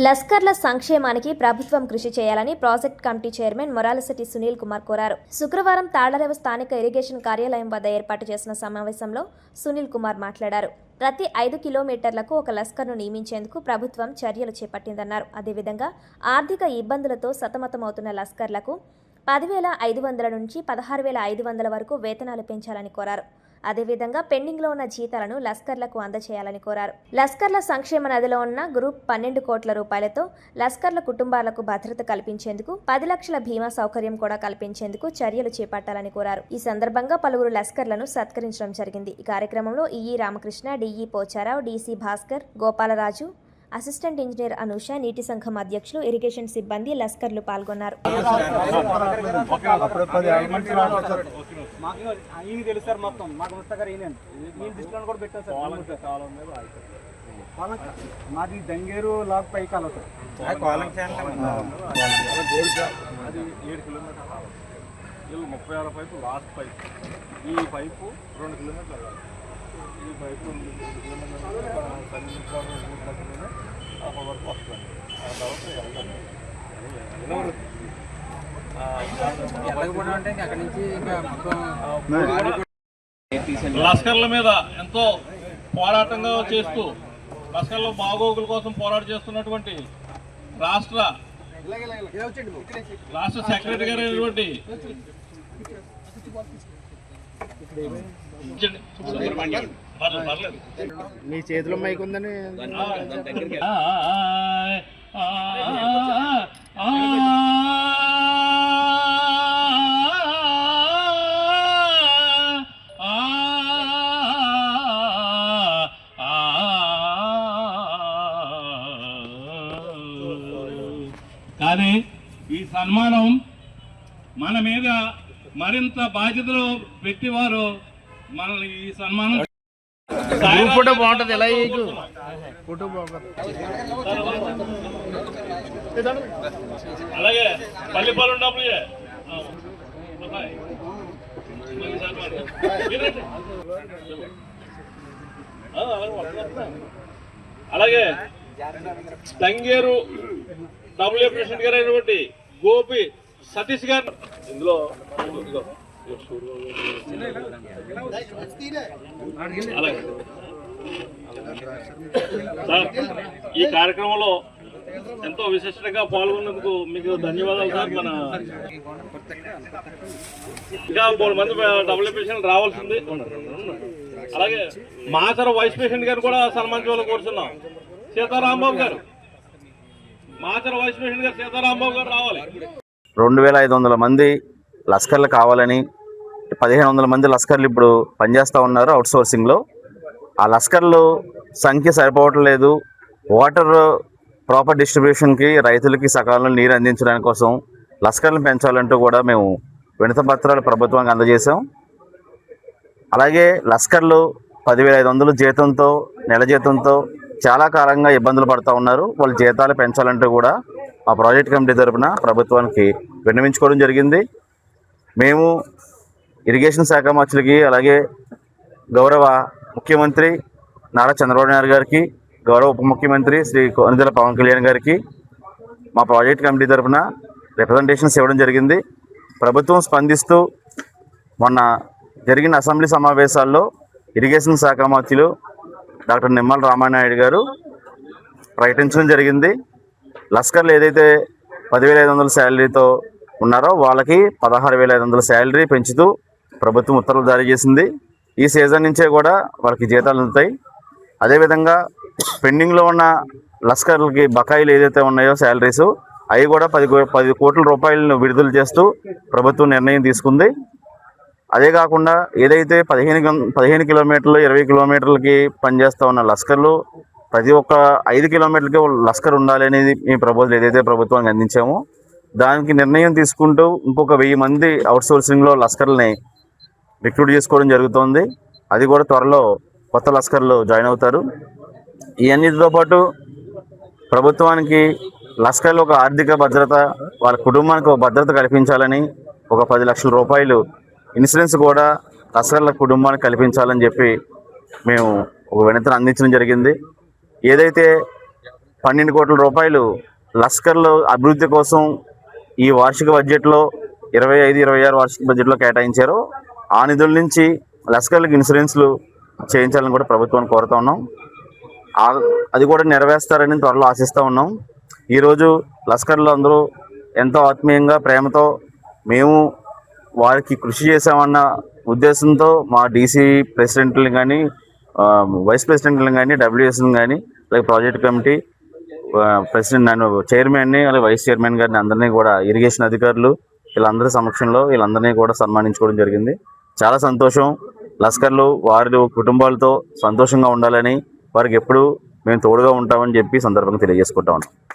లస్కర్ల సంక్షేమానికి ప్రభుత్వం కృషి చేయాలని project committee chairman Moralasetti Sunil Kumar కోరారు. శుక్రవారం తాళ్లరేవు స్థానిక ఇరిగేషన్ కార్యాలయం వద్ద ఏర్పాటు చేసిన సమావేశంలో సునీల్ కుమార్ మాట్లాడారు. ప్రతి 5 కిలోమీటర్లకు ఒక లస్కర్ను నియమించేందుకు ప్రభుత్వం చర్యలు చేపట్టిందన్నారు. అదేవిధంగా ఆర్థిక ఇబ్బందులతో సతమతమవుతున్న లస్కర్లకు 10,500 నుంచి 16,500 వరకు వేతనాలు పెంచాలని కోరారు. అదేవిధంగా పెండింగ్లో ఉన్న జీతాలను లస్కర్లకు అందజేయాలని కోరారు. లస్కర్ల సంక్షేమ నిధిలో ఉన్న గ్రూప్ 12 కోట్ల రూపాయలతో లస్కర్ల కుటుంబాలకు భద్రత కల్పించేందుకు 10 లక్షల బీమా సౌకర్యం కూడా కల్పించేందుకు చర్యలు చేపట్టాలని కోరారు. ఈ సందర్భంగా పలువురు లస్కర్లను సత్కరించడం జరిగింది. ఈ కార్యక్రమంలో EE Ramakrishna, DE Pocharao, DC Bhaskar, Gopalaraju, assistant engineer Anusha, నీటి సంఘం అధ్యక్షులు, ఇరిగేషన్ సిబ్బంది, లస్కర్లు పాల్గొన్నారు. మాది దంగేరు లాక్ పై కాలం సార్, అది 7 కిలోమీటర్లు, 36 పైపు లాస్ట్ పైపు. ఈ పైపు 2 కిలోమీటర్లు, ఈ పైపు 2 కిలోమీటర్లు వరకు వస్తుంది. ఆ తర్వాత లస్కర్ల మీద ఎంతో పోరాటంగా చేస్తూ లస్కర్ల బాగోగుల కోసం పోరాటం చేస్తున్నటువంటి రాష్ట్ర సెక్రటరీ గారు అయినటువంటి మీ చేతిలో మైక్ ఉందని కానీ ఈ సన్మానం మన మీద మరింత బాధ్యతలు పెట్టేవారు మనల్ని ఈ సన్మానం ఫోటో బాగుంటుంది. ఎలా ఫోటో బాగుంటుంది. అలాగే పల్లిపాలు ఉన్నప్పుడు అలాగే తంగేరు డబ్ల్యూ ప్రెసిడెంట్ గారు అయినటువంటి గోపి సతీష్ గారు ఇందులో అలాగే సార్ ఈ కార్యక్రమంలో ఎంతో విశిష్టంగా పాల్గొన్నందుకు మీకు ధన్యవాదాలు సార్. మన ఇంకా 3 మంది డబుల్ పేషెంట్ రావాల్సింది. అలాగే మాచర వైస్ ప్రెసిడెంట్ గారు కూడా సన్మానించాలని కోరుతున్నాం. సీతారాంబాబు గారు, మాచర వైస్ ప్రెసిడెంట్ గారు సీతారాంబాబు గారు రావాలి. 2,500 మంది లస్కర్లు కావాలని 1,500 మంది లస్కర్లు ఇప్పుడు పనిచేస్తూ ఉన్నారు అవుట్సోర్సింగ్లో. ఆ లస్కర్లు సంఖ్య సరిపోవట్లేదు. వాటర్ ప్రాపర్ డిస్ట్రిబ్యూషన్కి, రైతులకి సకాలంలో నీరు అందించడానికి కోసం లస్కర్లను పెంచాలంటూ కూడా మేము వినతి పత్రాలు ప్రభుత్వానికి అందజేశాం. అలాగే లస్కర్లు 10,500 జీతంతో, నెల జీతంతో చాలా కాలంగా ఇబ్బందులు పడుతూ ఉన్నారు. వాళ్ళ జీతాలు పెంచాలంటూ కూడా ఆ ప్రాజెక్ట్ కమిటీ తరఫున ప్రభుత్వానికి విన్నవించుకోవడం జరిగింది. మేము ఇరిగేషన్ శాఖ మంత్రులకి, అలాగే గౌరవ ముఖ్యమంత్రి నారా చంద్రబాబు నాయుడు గారికి, గౌరవ ఉప ముఖ్యమంత్రి శ్రీ కొనిదెల పవన్ కళ్యాణ్ గారికి మా ప్రాజెక్ట్ కమిటీ తరఫున రిప్రజెంటేషన్స్ ఇవ్వడం జరిగింది. ప్రభుత్వం స్పందిస్తూ మొన్న జరిగిన అసెంబ్లీ సమావేశాల్లో ఇరిగేషన్ శాఖ మంత్రులు డాక్టర్ నిమ్మల రామానాయుడు గారు ప్రకటించడం జరిగింది. లస్కర్లు ఏదైతే 10,500 శాలరీతో ఉన్నారో వాళ్ళకి 16,500 శాలరీ పెంచుతూ ప్రభుత్వం ఉత్తర్వులు జారీ చేసింది. ఈ సీజన్ నుంచే కూడా వాళ్ళకి జీతాలు అందుతాయి. అదేవిధంగా పెండింగ్లో ఉన్న లస్కర్లకి బకాయిలు ఏదైతే ఉన్నాయో శాలరీస్, అవి కూడా 10 కోట్ల రూపాయలను విడుదల చేస్తూ ప్రభుత్వం నిర్ణయం తీసుకుంది. అదే కాకుండా ఏదైతే 15 కిలోమీటర్లు, 20 కిలోమీటర్లకి పనిచేస్తూ ఉన్న లస్కర్లు ప్రతి ఒక్క 5 కిలోమీటర్లకి లస్కర్ ఉండాలి అనేది మేము ప్రపోజల్ ఏదైతే ప్రభుత్వానికి అందించామో దానికి నిర్ణయం తీసుకుంటూ ఇంకొక 1000 మంది అవుట్సోర్సింగ్లో లస్కర్లని రిక్రూట్ చేసుకోవడం జరుగుతోంది. అది కూడా త్వరలో కొత్త లస్కర్లు జాయిన్ అవుతారు. ఇవన్నిటితో పాటు ప్రభుత్వానికి లస్కర్లు ఒక ఆర్థిక భద్రత, వాళ్ళ కుటుంబానికి ఒక భద్రత కల్పించాలని ఒక 10 లక్షల రూపాయలు ఇన్సూరెన్స్ కూడా లస్కర్ల కుటుంబానికి కల్పించాలని చెప్పి మేము ఒక వినతిని అందించడం జరిగింది. ఏదైతే 12 కోట్ల రూపాయలు లస్కర్లు అభివృద్ధి కోసం ఈ వార్షిక బడ్జెట్లో 25-26 వార్షిక బడ్జెట్లో కేటాయించారు. ఆ నిధుల నుంచి లస్కర్లకు ఇన్సూరెన్స్లు చేయించాలని కూడా ప్రభుత్వాన్ని కోరుతా ఉన్నాం. అది కూడా నెరవేరుస్తారని త్వరలో ఆశిస్తూ ఉన్నాం. ఈరోజు లస్కర్లు అందరూ ఎంతో ఆత్మీయంగా ప్రేమతో మేము వారికి కృషి చేసామన్న ఉద్దేశంతో మా డీసీ ప్రెసిడెంట్లను కానీ వైస్ ప్రెసిడెంట్లను కానీ డబ్ల్యూఎస్ని కానీ అలాగే ప్రాజెక్ట్ కమిటీ ప్రెసిడెంట్ నన్ను చైర్మన్ని అలాగే వైస్ చైర్మన్ గారిని అందరినీ కూడా ఇరిగేషన్ అధికారులు వీళ్ళందరి సమక్షంలో వీళ్ళందరినీ కూడా సన్మానించుకోవడం జరిగింది. చాలా సంతోషం. లస్కర్లు వారి కుటుంబాలతో సంతోషంగా ఉండాలని వారికి ఎప్పుడూ మేము తోడుగా ఉంటామని చెప్పి సందర్భంగా తెలియజేసుకుంటా ఉన్నాం.